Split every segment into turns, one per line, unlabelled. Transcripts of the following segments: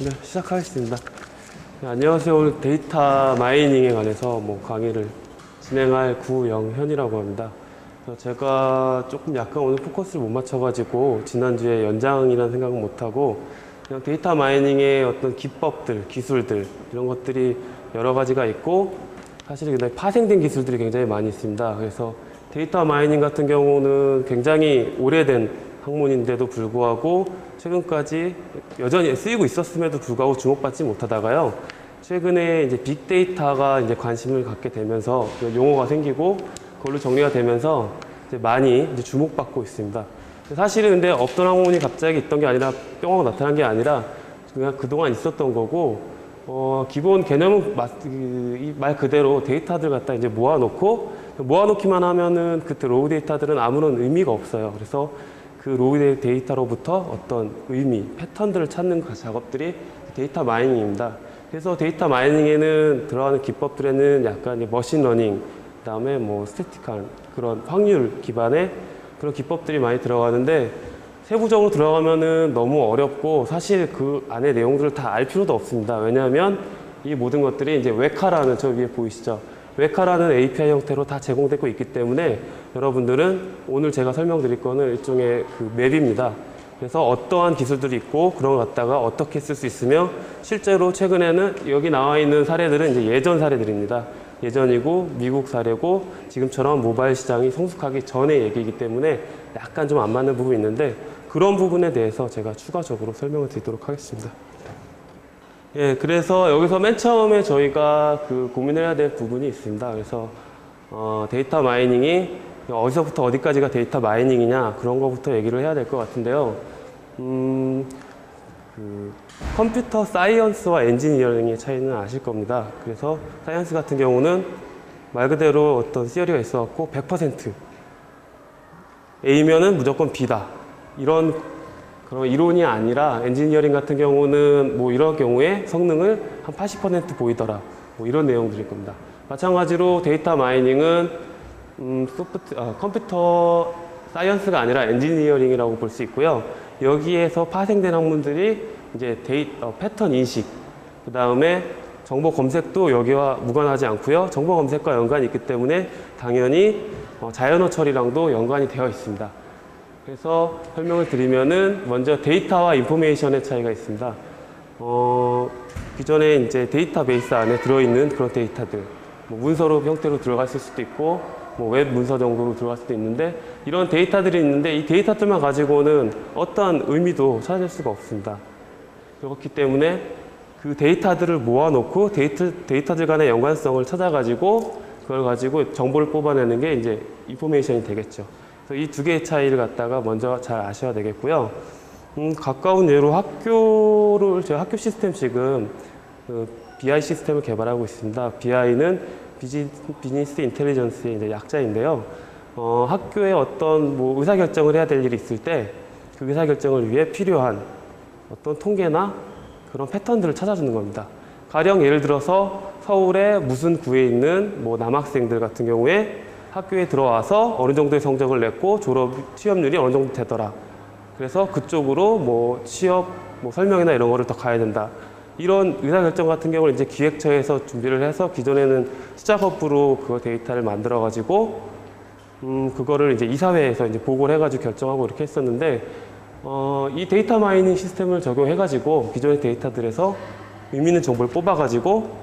네, 시작하겠습니다. 네, 안녕하세요. 오늘 데이터 마이닝에 관해서 강의를 진행할 구영현이라고 합니다. 제가 조금 약간 오늘 포커스를 못 맞춰가지고 지난주에 연장이라는 생각은 못하고 그냥 데이터 마이닝의 어떤 기법들, 기술들 이런 것들이 여러 가지가 있고 사실 굉장히 파생된 기술들이 굉장히 많이 있습니다. 그래서 데이터 마이닝 같은 경우는 굉장히 오래된 학문인데도 불구하고 최근까지 여전히 쓰이고 있었음에도 불구하고 주목받지 못하다가요. 최근에 이제 빅데이터가 이제 관심을 갖게 되면서 용어가 생기고 그걸로 정리가 되면서 이제 많이 이제 주목받고 있습니다. 사실은 근데 없던 학문이 갑자기 있던 게 아니라 뿅 하고 나타난 게 아니라 그냥 그동안 있었던 거고 기본 개념은 이 말 그대로 데이터들 갖다 이제 모아놓기만 하면은 그때 로우 데이터들은 아무런 의미가 없어요. 그래서 그 로우 데이터로부터 어떤 의미, 패턴들을 찾는 작업들이 데이터 마이닝입니다. 그래서 데이터 마이닝에는 들어가는 기법들에는 약간 이제 머신러닝, 그 다음에 스태틱한 그런 확률 기반의 그런 기법들이 많이 들어가는데 세부적으로 들어가면은 너무 어렵고 사실 그 안에 내용들을 다 알 필요도 없습니다. 왜냐하면 이 모든 것들이 이제 웨카라는 저 위에 보이시죠? 웨카라는 API 형태로 다 제공되고 있기 때문에 여러분들은 오늘 제가 설명드릴 거는 일종의 그 맵입니다. 그래서 어떠한 기술들이 있고 그런 거 갖다가 어떻게 쓸 수 있으며 실제로 최근에는 여기 나와 있는 사례들은 이제 예전 사례들입니다. 예전이고 미국 사례고 지금처럼 모바일 시장이 성숙하기 전의 얘기이기 때문에 약간 좀 안 맞는 부분이 있는데 그런 부분에 대해서 제가 추가적으로 설명을 드리도록 하겠습니다. 예, 그래서 여기서 맨 처음에 저희가 그 고민해야 될 부분이 있습니다. 그래서 데이터 마이닝이 어디서부터 어디까지가 데이터 마이닝이냐 그런 거부터 얘기를 해야 될 것 같은데요. 컴퓨터 사이언스와 엔지니어링의 차이는 아실 겁니다. 그래서 사이언스 같은 경우는 말 그대로 어떤 시어리가 있어갖고 100% A면은 무조건 B다. 이런 그런 이론이 아니라 엔지니어링 같은 경우는 이런 경우에 성능을 한 80% 보이더라. 이런 내용들일 겁니다. 마찬가지로 데이터 마이닝은 컴퓨터 사이언스가 아니라 엔지니어링이라고 볼 수 있고요. 여기에서 파생된 학문들이 이제 패턴 인식, 그 다음에 정보 검색도 여기와 무관하지 않고요. 정보 검색과 연관이 있기 때문에 당연히 자연어 처리랑도 연관이 되어 있습니다. 그래서 설명을 드리면은 먼저 데이터와 인포메이션의 차이가 있습니다. 기존에 이제 데이터베이스 안에 들어있는 그런 데이터들, 문서로 형태로 들어갔을 수도 있고, 웹 문서 정도로 들어갈 수도 있는데 이런 데이터들이 있는데 이 데이터들만 가지고는 어떠한 의미도 찾을 수가 없습니다. 그렇기 때문에 그 데이터들을 모아놓고 데이터들 간의 연관성을 찾아가지고 그걸 가지고 정보를 뽑아내는 게 이제 인포메이션이 되겠죠. 그래서 이 두 개의 차이를 갖다가 먼저 잘 아셔야 되겠고요. 가까운 예로 제가 학교 시스템 지금 BI 시스템을 개발하고 있습니다. BI는 비즈니스 인텔리전스의 이제 약자인데요. 학교에 어떤 의사결정을 해야 될 일이 있을 때 그 의사결정을 위해 필요한 어떤 통계나 그런 패턴들을 찾아주는 겁니다. 가령 예를 들어서 서울의 무슨 구에 있는 남학생들 같은 경우에 학교에 들어와서 어느 정도의 성적을 냈고 취업률이 어느 정도 되더라. 그래서 그쪽으로 취업 설명이나 이런 거를 더 가야 된다. 이런 의사결정 같은 경우는 이제 기획처에서 준비를 해서 기존에는 수작업으로 그 데이터를 만들어가지고 그거를 이제 이사회에서 이제 보고를 해가지고 결정하고 이렇게 했었는데 이 데이터 마이닝 시스템을 적용해가지고 기존의 데이터들에서 의미 있는 정보를 뽑아가지고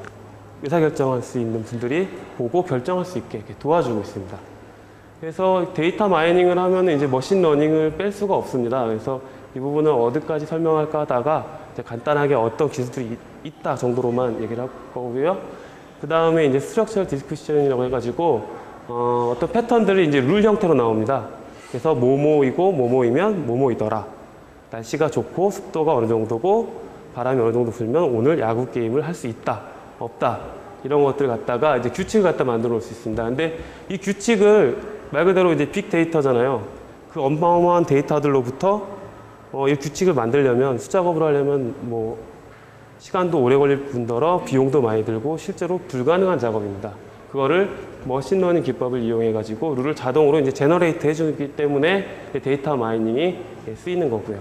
의사결정할 수 있는 분들이 보고 결정할 수 있게 이렇게 도와주고 있습니다. 그래서 데이터 마이닝을 하면 이제 머신러닝을 뺄 수가 없습니다. 그래서 이 부분은 어디까지 설명할까 하다가 이제 간단하게 어떤 기술들이 있다 정도로만 얘기를 할 거고요. 그 다음에 이제 스트럭처럴 디스크리션이라고 해가지고 어떤 패턴들이 이제 룰 형태로 나옵니다. 그래서 뭐뭐이고 뭐뭐이면 뭐뭐이더라. 날씨가 좋고 습도가 어느 정도고 바람이 어느 정도 불면 오늘 야구 게임을 할 수 있다, 없다. 이런 것들을 갖다가 이제 규칙을 갖다 만들어 놓을 수 있습니다. 근데 이 규칙을 말 그대로 이제 빅데이터잖아요. 그 어마어마한 데이터들로부터 이 규칙을 만들려면 수작업을 하려면 시간도 오래 걸릴 뿐더러 비용도 많이 들고 실제로 불가능한 작업입니다. 그거를 머신러닝 기법을 이용해 가지고 룰을 자동으로 이제 제너레이트 해주기 때문에 데이터 마이닝이 쓰이는 거고요.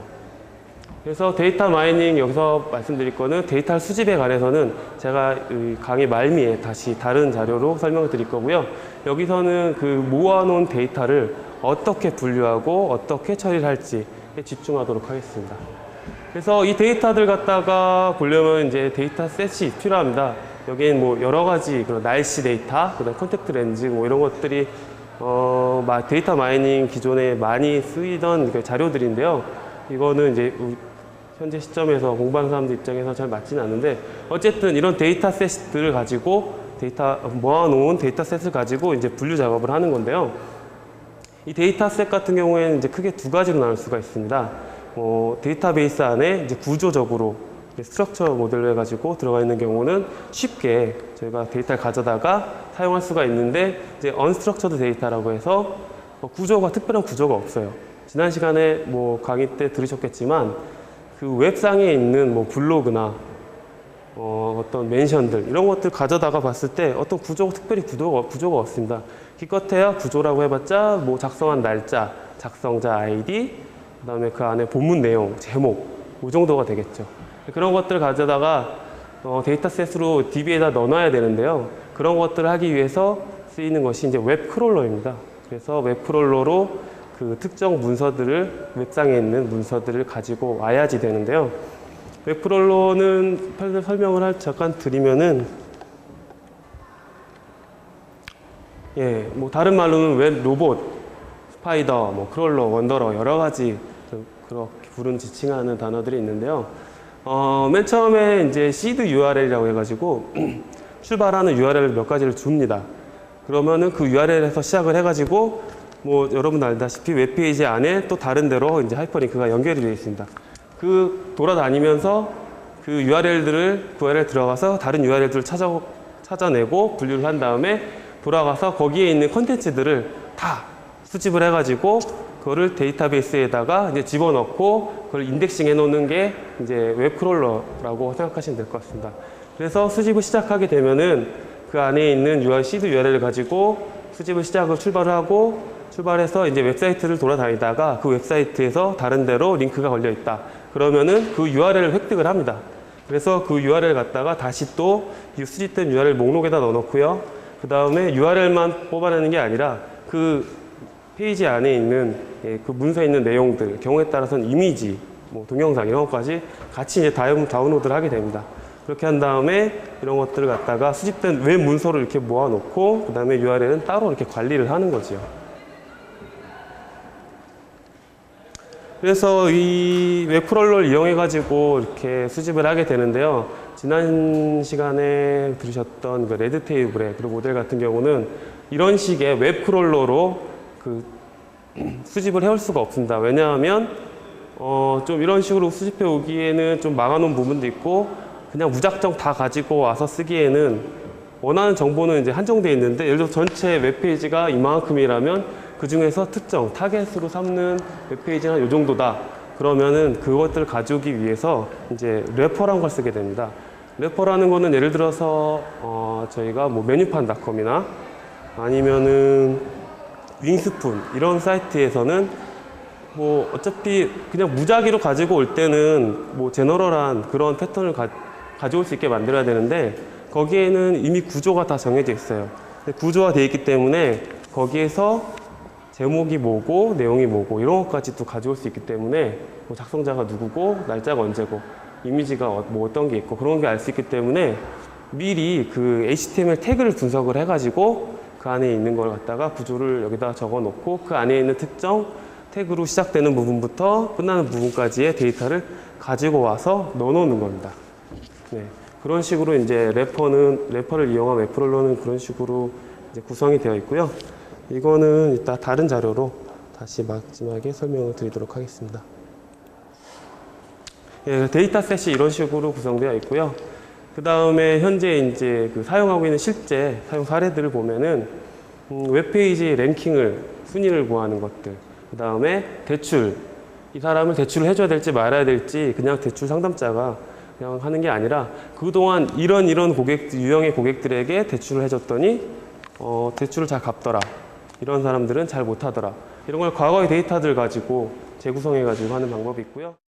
그래서 데이터 마이닝 여기서 말씀드릴 거는 데이터 수집에 관해서는 제가 이 강의 말미에 다시 다른 자료로 설명을 드릴 거고요. 여기서는 그 모아놓은 데이터를 어떻게 분류하고 어떻게 처리를 할지에 집중하도록 하겠습니다. 그래서 이 데이터들 갖다가 보려면 이제 데이터 셋이 필요합니다. 여기엔 뭐 여러 가지 그런 날씨 데이터, 그다음 콘택트 렌즈 뭐 이런 것들이 데이터 마이닝 기존에 많이 쓰이던 그 자료들인데요. 이거는 이제 현재 시점에서 공부하는 사람들 입장에서 잘 맞지는 않는데 어쨌든 이런 데이터셋들을 가지고 모아놓은 데이터셋을 가지고 이제 분류 작업을 하는 건데요. 이 데이터셋 같은 경우에는 이제 크게 두 가지로 나눌 수가 있습니다. 데이터베이스 안에 이제 구조적으로 스트럭처 모델로 해가지고 들어가 있는 경우는 쉽게 저희가 데이터를 가져다가 사용할 수가 있는데 이제 언스트럭처드 데이터라고 해서 특별한 구조가 없어요. 지난 시간에 뭐 강의 때 들으셨겠지만 그 웹상에 있는 뭐 블로그나 어떤 멘션들 이런 것들 가져다가 봤을 때 어떤 특별히 구조가 없습니다. 기껏해야 구조라고 해봤자 뭐 작성한 날짜, 작성자 아이디, 그다음에 그 안에 본문 내용, 제목 이 정도가 되겠죠. 그런 것들을 가져다가 데이터셋으로 DB에다 넣어놔야 되는데요. 그런 것들을 하기 위해서 쓰이는 것이 이제 웹 크롤러입니다. 그래서 웹 크롤러로 그 특정 문서들을 웹상에 있는 문서들을 가지고 와야지 되는데요. 웹 크롤러는 설명을 잠깐 드리면은 뭐 다른 말로는 웹 로봇, 스파이더, 뭐 크롤러, 원더러 여러 가지 그렇게 지칭하는 단어들이 있는데요. 맨 처음에 이제 seed URL이라고 해가지고 출발하는 URL을 몇 가지를 줍니다. 그러면은 그 URL에서 시작을 해가지고 뭐 여러분 알다시피 웹페이지 안에 또 다른 데로 이제 하이퍼링크가 연결이 되어 있습니다. 그 돌아다니면서 그 URL 들어가서 다른 URL들을 찾아내고 분류를 한 다음에 돌아가서 거기에 있는 컨텐츠들을 다 수집을 해가지고 그거를 데이터베이스에다가 이제 집어넣고 그걸 인덱싱 해놓는 게 이제 웹크롤러라고 생각하시면 될 것 같습니다. 그래서 수집을 시작하게 되면은 그 안에 있는 seed URL을 가지고 수집을 출발을 하고 출발해서 이제 웹사이트를 돌아다니다가 그 웹사이트에서 다른 데로 링크가 걸려 있다. 그러면은 그 URL을 획득을 합니다. 그래서 그 URL 갖다가 다시 또 이 수집된 URL 목록에다 넣어놓고요. 그 다음에 URL만 뽑아내는 게 아니라 그 페이지 안에 있는 그 문서에 있는 내용들, 경우에 따라서는 이미지, 뭐 동영상 이런 것까지 같이 이제 다운로드를 하게 됩니다. 그렇게 한 다음에 이런 것들을 갖다가 수집된 웹 문서를 이렇게 모아놓고 그 다음에 URL은 따로 이렇게 관리를 하는 거죠. 그래서 이 웹크롤러를 이용해 가지고 이렇게 수집을 하게 되는데요. 지난 시간에 들으셨던 그 레드테이블의 그 모델 같은 경우는 이런 식의 웹크롤러로 그 수집을 해올 수가 없습니다. 왜냐하면 좀 이런 식으로 수집해 오기에는 좀 막아놓은 부분도 있고 그냥 무작정 다 가지고 와서 쓰기에는 원하는 정보는 이제 한정되어 있는데 예를 들어 전체 웹페이지가 이만큼이라면 그 중에서 특정 타겟으로 삼는 웹페이지는 한 요 정도다. 그러면은 그것들을 가져오기 위해서 이제 래퍼라는 걸 쓰게 됩니다. 래퍼라는 거는 예를 들어서 저희가 뭐 메뉴판닷컴이나 아니면은 윙스푼 이런 사이트에서는 뭐 어차피 그냥 무작위로 가지고 올 때는 뭐 제너럴한 그런 패턴을 가져올 수 있게 만들어야 되는데 거기에는 이미 구조가 다 정해져 있어요. 구조화 되어 있기 때문에 거기에서 제목이 뭐고 내용이 뭐고 이런 것까지도 가져올 수 있기 때문에 뭐 작성자가 누구고 날짜가 언제고 이미지가 뭐 어떤 게 있고 그런 게 알 수 있기 때문에 미리 그 HTML 태그를 분석을 해가지고 그 안에 있는 걸 갖다가 구조를 여기다 적어 놓고 그 안에 있는 특정 태그로 시작되는 부분부터 끝나는 부분까지의 데이터를 가지고 와서 넣어 놓는 겁니다. 네. 그런 식으로 이제 래퍼를 이용한 웹크롤러는 그런 식으로 이제 구성이 되어 있고요. 이거는 이따 다른 자료로 다시 마지막에 설명을 드리도록 하겠습니다. 데이터셋이 이런 식으로 구성되어 있고요. 그 다음에 현재 이제 그 사용하고 있는 실제 사용 사례들을 보면은 웹페이지 랭킹을 순위를 구하는 것들, 그 다음에 대출, 이 사람을 대출을 해줘야 될지 말아야 될지 그냥 대출 상담자가 그냥 하는 게 아니라 그동안 이런 유형의 고객들에게 대출을 해줬더니 대출을 잘 갚더라, 이런 사람들은 잘 못하더라, 이런 걸 과거의 데이터들 가지고 재구성해 가지고 하는 방법이 있고요.